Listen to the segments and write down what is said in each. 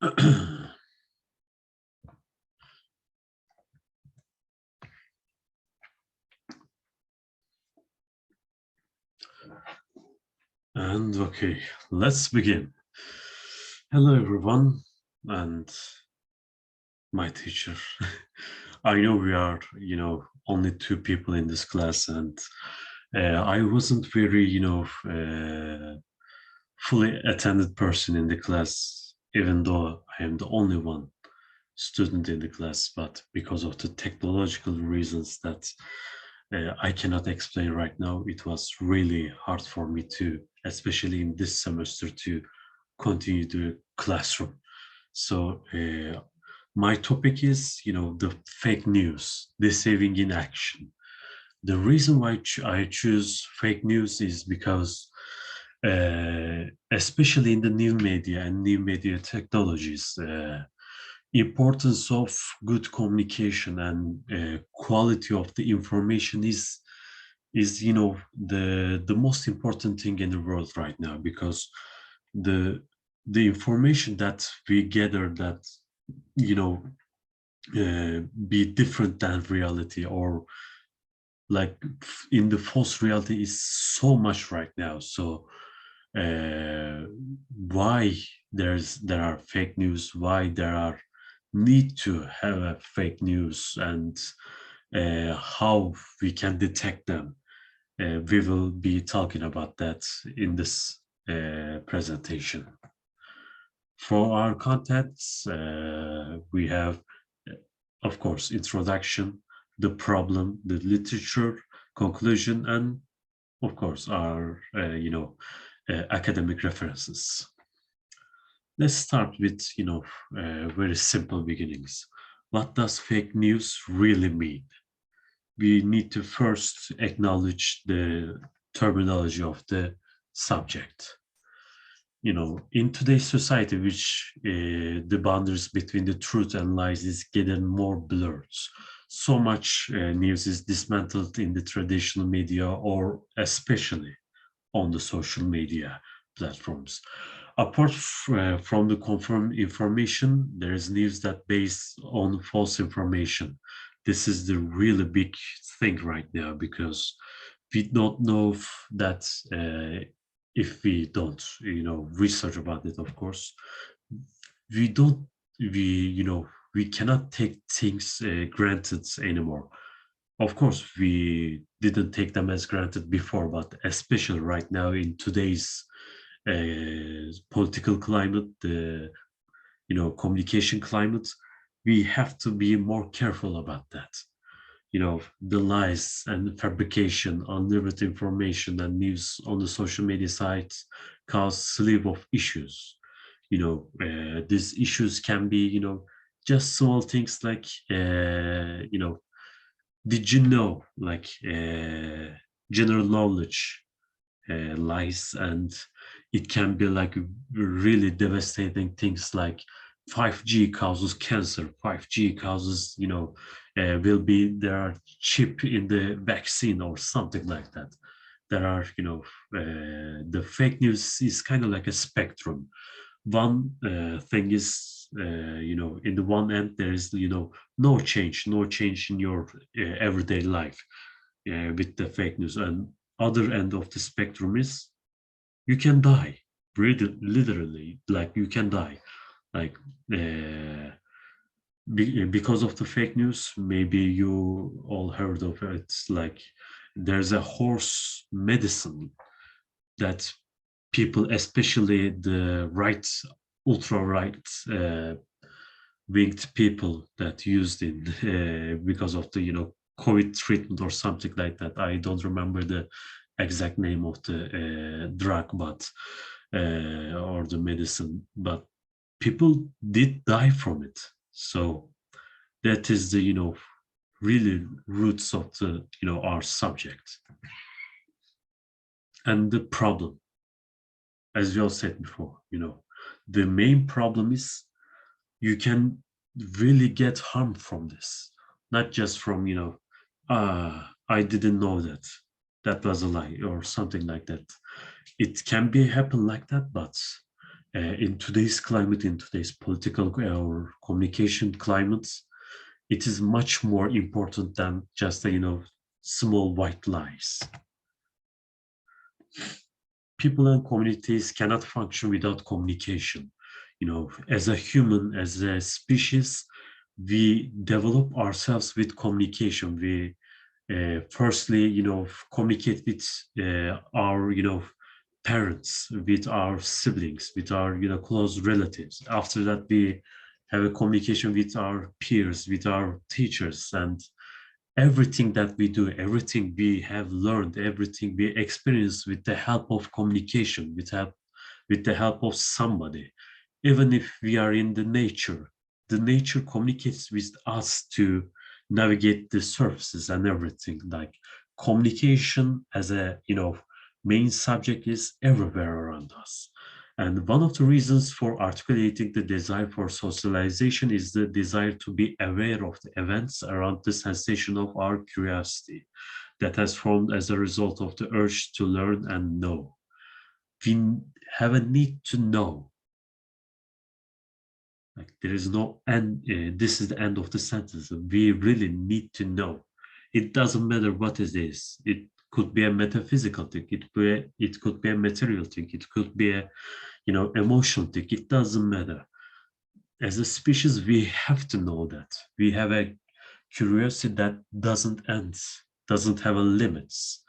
And okay, let's begin. Hello, everyone, and my teacher. I know we are, only two people in this class, and I wasn't very, fully attended person in the class, even though I am the only one student in the class, but because of the technological reasons that I cannot explain right now, it was really hard for me to, especially in this semester, to continue the classroom. So my topic is, the fake news, deceiving in action. The reason why I choose fake news is because, especially in the new media and new media technologies, importance of good communication and quality of the information is the most important thing in the world right now, because the the information that we gather that you know be different than reality, or like in the false reality, is so much right now. So uh, why there are fake news, why there are need to have a fake news, and how we can detect them. We will be talking about that in this presentation. For our contents, we have, of course, introduction, the problem, the literature, conclusion, and of course, our, academic references. Let's start with, very simple beginnings. What does fake news really mean? We need to first acknowledge the terminology of the subject. In today's society, which the boundaries between the truth and lies is getting more blurred. So much news is dismantled in the traditional media, or especially on the social media platforms. Apart from the confirmed information, there is news that based on false information. This is the really big thing right now, because we don't know if we don't, research about it. Of course, we don't. We cannot take things granted anymore. Of course, we didn't take them as granted before, but especially right now in today's political climate, the communication climate, we have to be more careful about that. The lies and fabrication, unlimited information and news on the social media sites cause slew of issues. These issues can be, just small things like, did you know, like, general knowledge lies, and it can be like really devastating things like 5G causes cancer, 5G causes, will be there are chip in the vaccine or something like that. There are, the fake news is kind of like a spectrum. One thing is, in the one end, there is, no change in your everyday life with the fake news. And other end of the spectrum is you can die, really, literally, like you can die, like because of the fake news. Maybe you all heard of it. It's like there's a horse medicine that people, especially the right, ultra right winged people, that used in because of the COVID treatment or something like that. I don't remember the exact name of the drug, but or the medicine, but people did die from it. So that is the really roots of the our subject. And the problem, as you all said before, the main problem is you can really get harm from this, not just from I didn't know that was a lie or something like that. It can be happen like that, but In today's climate, in today's political or communication climates, it is much more important than just small white lies. People and communities cannot function without communication. As a human, as a species, we develop ourselves with communication. We firstly, communicate with our, parents, with our siblings, with our, close relatives. After that, we have a communication with our peers, with our teachers, and everything that we do, everything we have learned, everything we experience with the help of communication, with the help of somebody. Even if we are in the nature communicates with us to navigate the surfaces and everything. Like communication as a main subject is everywhere around us. And one of the reasons for articulating the desire for socialization is the desire to be aware of the events around the sensation of our curiosity that has formed as a result of the urge to learn and know. We have a need to know. Like there is no end. This is the end of the sentence. We really need to know. It doesn't matter what it is. It could be a metaphysical thing. It could be a material thing. It could be a emotional thing. It doesn't matter. As a species, we have to know that. We have a curiosity that doesn't end, doesn't have a limits.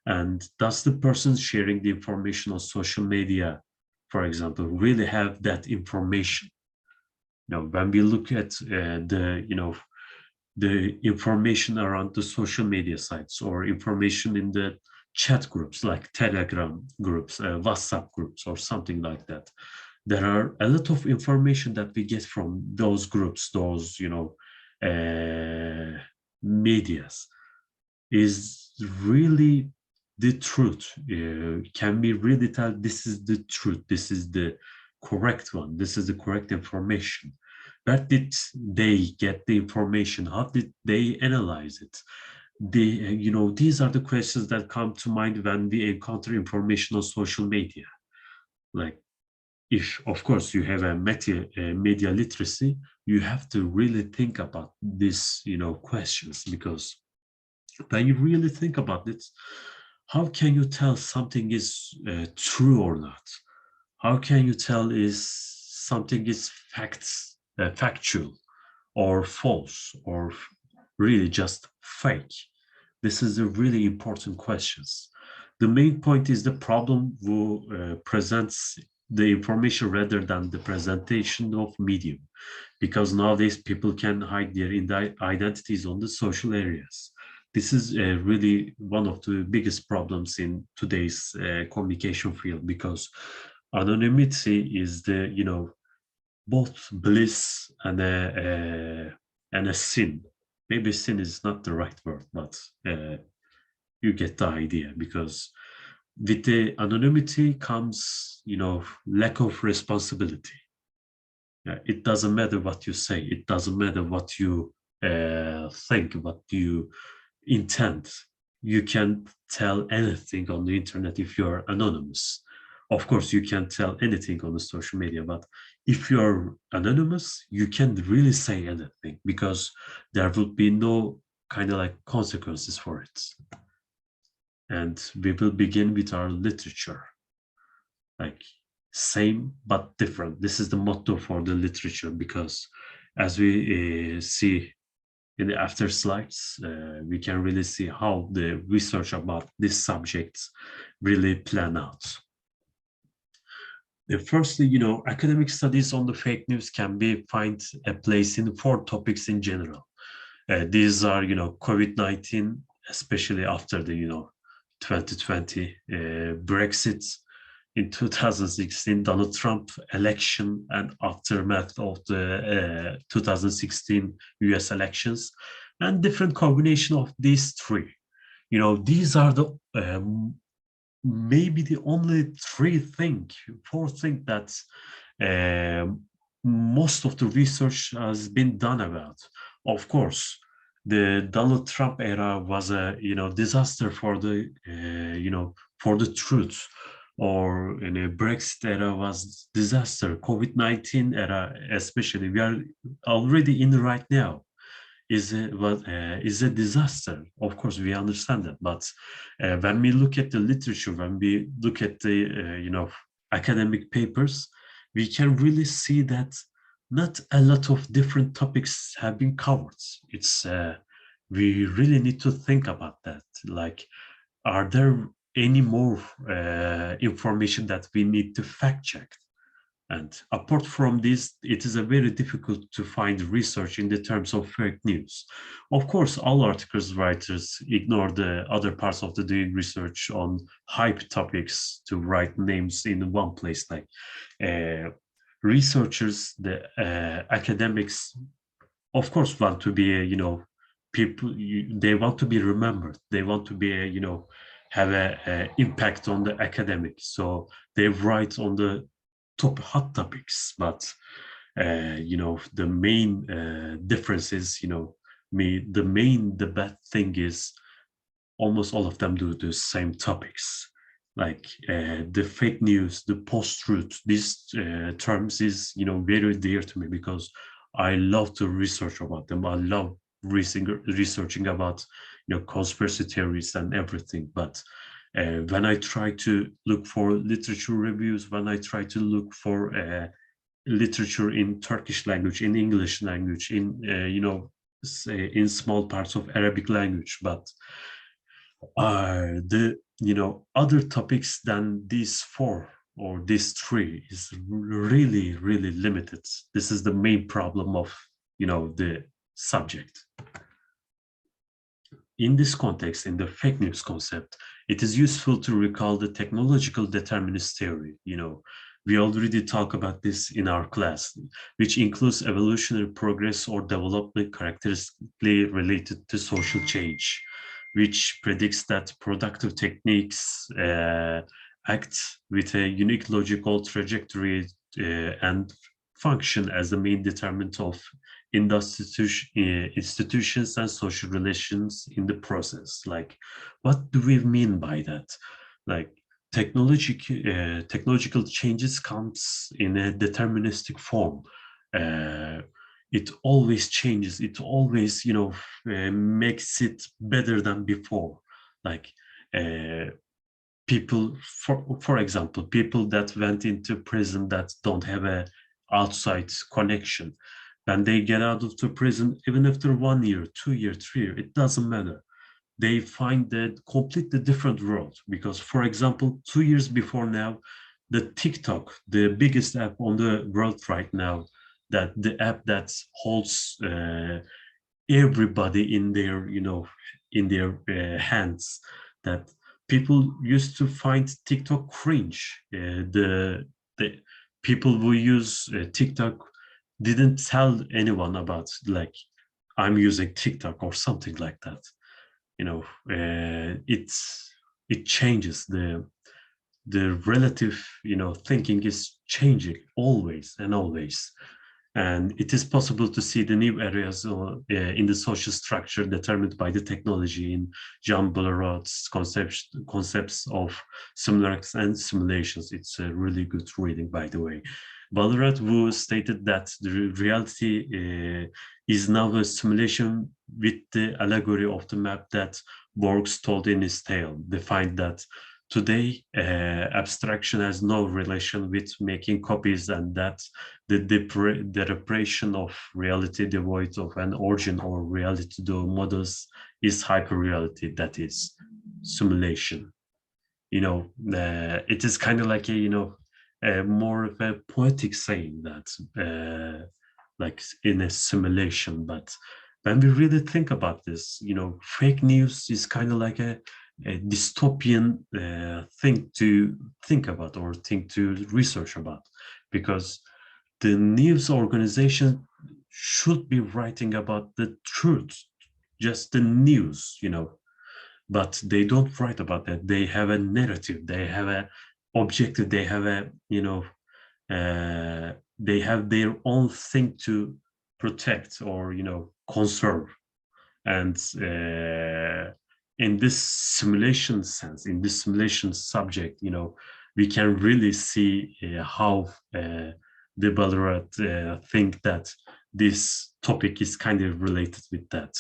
And does the person sharing the information on social media, for example, really have that information? When we look at the information around the social media sites or information in the chat groups like Telegram groups, WhatsApp groups, or something like that, there are a lot of information that we get from those groups, those medias. Is really the truth? Can we really tell this is the truth? This is the correct one. This is the correct information. Where did they get the information? How did they analyze it? These are the questions that come to mind when we encounter information on social media. Like, if of course you have a media literacy, you have to really think about these questions, because when you really think about it, how can you tell something is true or not? How can you tell is something is factual or false or really just fake? This is a really important questions. The main point is the problem who presents the information rather than the presentation of medium, because nowadays people can hide their identities on the social areas. This is really one of the biggest problems in today's communication field, because anonymity is the both bliss and a sin. Maybe sin is not the right word, but you get the idea, because with the anonymity comes lack of responsibility. It doesn't matter what you say. It doesn't matter what you think, what you intend. You can tell anything on the internet if you're anonymous. Of course, you can tell anything on the social media, but if you're anonymous, you can really say anything, because there would be no kind of like consequences for it. And we will begin with our literature. Like, same but different. This is the motto for the literature, because as we see in the after slides, we can really see how the research about this subject really plan out. Firstly, academic studies on the fake news can be find a place in 4 topics in general. These are, COVID-19, especially after the, 2020 Brexit, in 2016 Donald Trump election and aftermath of the 2016 US elections, and different combination of these 3. These are the maybe the only 4 things that most of the research has been done about. Of course, the Donald Trump era was a disaster for the for the truth, or in a Brexit era was disaster. COVID-19 era, especially, we are already in right now, is a disaster. Of course, we understand that, but when we look at the literature, when we look at the academic papers, we can really see that not a lot of different topics have been covered. It's We really need to think about that. Like, are there any more information that we need to fact check? And apart from this, it is a very difficult to find research in the terms of fake news. Of course, all articles writers ignore the other parts of the doing research on hype topics to write names in one place. Like uh, researchers, the academics, of course, want to be, people. They want to be remembered. They want to be, have a impact on the academic. So they write on the top hot topics, but the main difference is, the bad thing is almost all of them do the same topics. Like the fake news, the post-truth, these terms is, very dear to me because I love to research about them. I love researching about, conspiracy theories and everything. But when I try to look for literature reviews, when I try to look for literature in Turkish language, in English language, in say in small parts of Arabic language, but the other topics than these four or these three is really really limited. This is the main problem of the subject. In this context, in the fake news concept, it is useful to recall the technological determinist theory. We already talk about this in our class, which includes evolutionary progress or development characteristically related to social change, which predicts that productive techniques act with a unique logical trajectory and function as the main determinant of institutions and social relations in the process. Like, what do we mean by that? Like, technological changes comes in a deterministic form. Uh, it always changes. It always, makes it better than before. Like, uh, people, for example, people that went into prison that don't have a outside connection, when they get out of the prison, even after 1 year, 2 year, 3 year, it doesn't matter. They find a completely different world because, for example, 2 years before now, the TikTok, the biggest app on the world right now, that the app that holds everybody in their hands, that people used to find TikTok cringe. The people who use TikTok didn't tell anyone about, like, I'm using TikTok or something like that. It changes. The relative thinking is changing always and always. And it is possible to see the new areas in the social structure determined by the technology in Jean Boileau's concepts of similarities and simulations. It's a really good reading, by the way. Ballarat, who stated that the reality is now a simulation with the allegory of the map that Borges told in his tale, defined that today abstraction has no relation with making copies, and that the repression of reality devoid of an origin or reality to models is hyperreality, that is simulation. It is kind of like more of a poetic saying that like in a simulation. But when we really think about this, fake news is kind of like a dystopian thing to think about or think to research about, because the news organization should be writing about the truth, just the news, but they don't write about that. They have a narrative, they have a objective, they have a, they have their own thing to protect or, conserve. And in this simulation sense, in this simulation subject, we can really see how the Ballarat think that this topic is kind of related with that.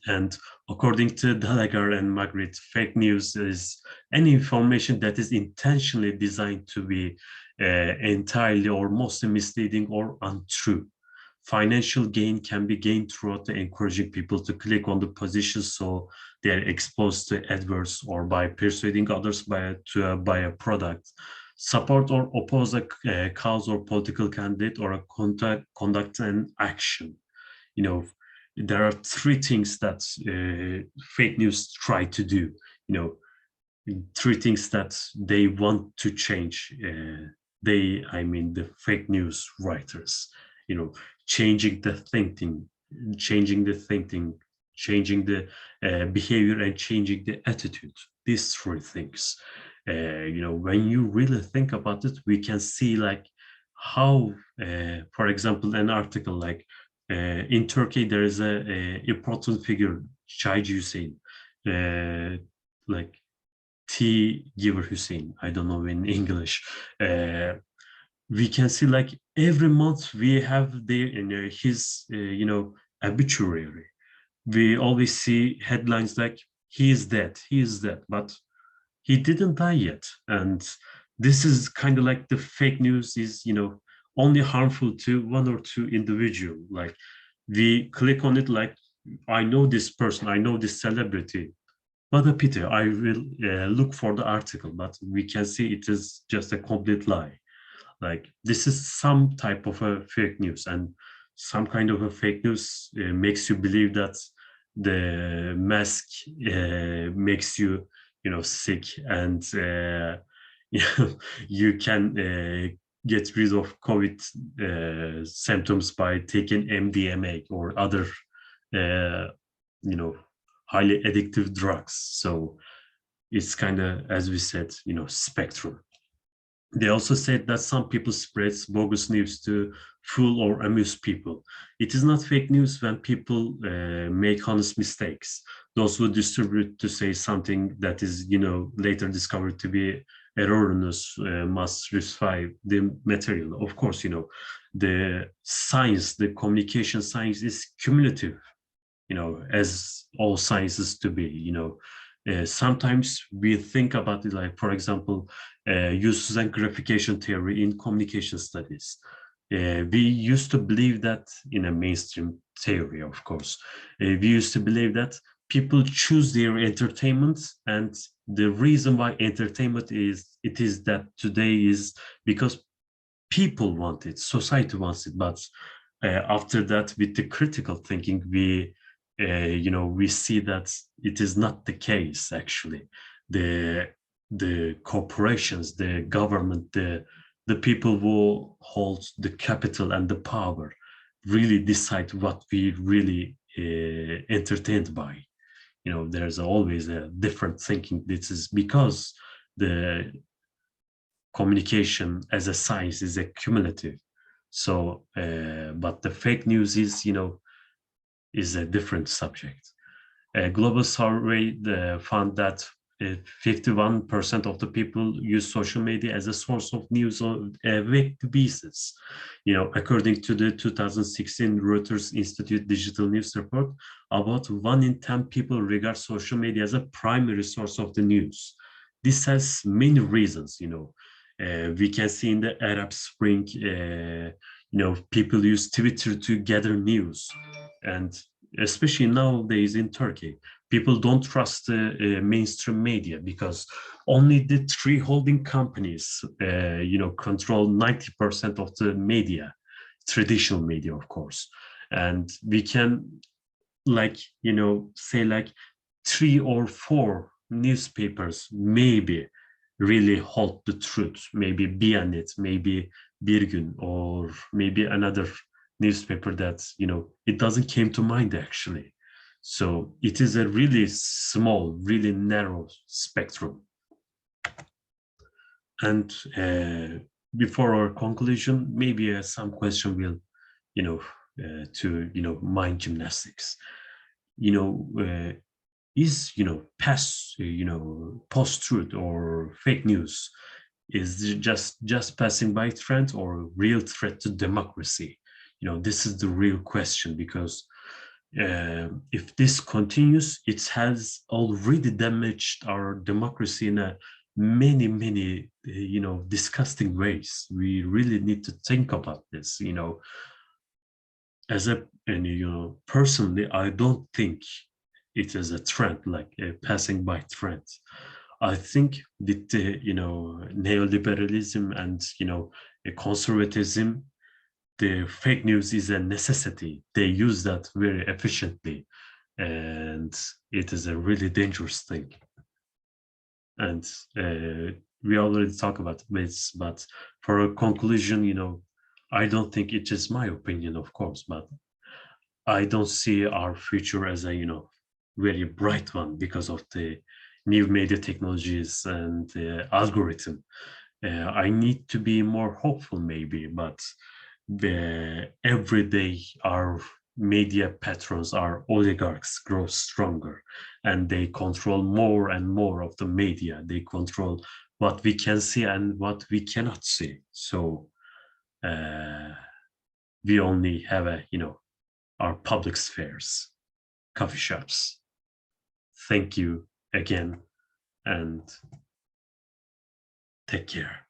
And according to Gallagher and Magritte, fake news is any information that is intentionally designed to be entirely or mostly misleading or untrue. Financial gain can be gained throughout the encouraging people to click on the position so they are exposed to adverse, or by persuading others to buy a product, support or oppose a cause or political candidate, or a conduct an action. You know, there are three things that fake news try to do. You know, three things that they want to change. I mean, the fake news writers. You know, changing the thinking, changing the thinking, changing the behavior, and changing the attitude. These three things. You know, when you really think about it, we can see like how, for example, an article like in Turkey, there is a important figure, Chai Hussein, like tea giver Hussein. I don't know in English. We can see like every month we have there in his, obituary. We always see headlines like he is dead, he is dead, but he didn't die yet. And this is kind of like the fake news is, only harmful to one or two individual. Like we click on it like, I know this person, I know this celebrity, what a pity. I will look for the article, but we can see it is just a complete lie. Like this is some type of a fake news, and some kind of a fake news makes you believe that the mask makes you, sick, and you can get rid of COVID symptoms by taking MDMA or other, uh, you know, highly addictive drugs. So it's kind of, as we said, spectrum. They also said that some people spread bogus news to fool or amuse people. It is not fake news when people make honest mistakes. Those who distribute to say something that is, later discovered to be erroneous must rectify the material. Of course, the science, the communication science is cumulative, as all sciences to be, sometimes we think about it like, for example, uses and gratification theory in communication studies. We used to believe that in a mainstream theory, of course, we used to believe that people choose their entertainment, and the reason why entertainment is that today is because people want it, society wants it. But after that, with the critical thinking, we see that it is not the case. Actually, the corporations, the government, the people who hold the capital and the power really decide what we really entertained by. There's always a different thinking. This is because the communication as a science is a cumulative. So, but the fake news is a different subject. A global survey found that 51% of the people use social media as a source of news on a weekly basis. According to the 2016 Reuters Institute Digital News Report, about 1 in 10 people regard social media as a primary source of the news. This has many reasons. We can see in the Arab Spring, people use Twitter to gather news, and especially nowadays in Turkey, people don't trust the mainstream media because only the three holding companies, control 90% of the media, traditional media, of course. And we can, say like 3 or 4 newspapers maybe really hold the truth. Maybe Bianet, maybe Bir Gün, or maybe another newspaper that, it doesn't came to mind actually. So it is a really small, really narrow spectrum. And before our conclusion, maybe some question will, to, mind gymnastics. is, post-truth or fake news? Is it just passing by trend or a real threat to democracy? This is the real question, because if this continues, it has already damaged our democracy in a many disgusting ways. We really need to think about this. Personally, I don't think it is a trend, like a passing by trend. I think with the neoliberalism and conservatism, the fake news is a necessity. They use that very efficiently, and it is a really dangerous thing. And we already talked about this, but for a conclusion, I don't think it is my opinion, of course, but I don't see our future as a very bright one because of the new media technologies and the algorithm. I need to be more hopeful, maybe, but every day our media patrons, our oligarchs, grow stronger, and they control more and more of the media. They control what we can see and what we cannot see. So uh, we only have our public spheres, coffee shops. Thank you again, and take care.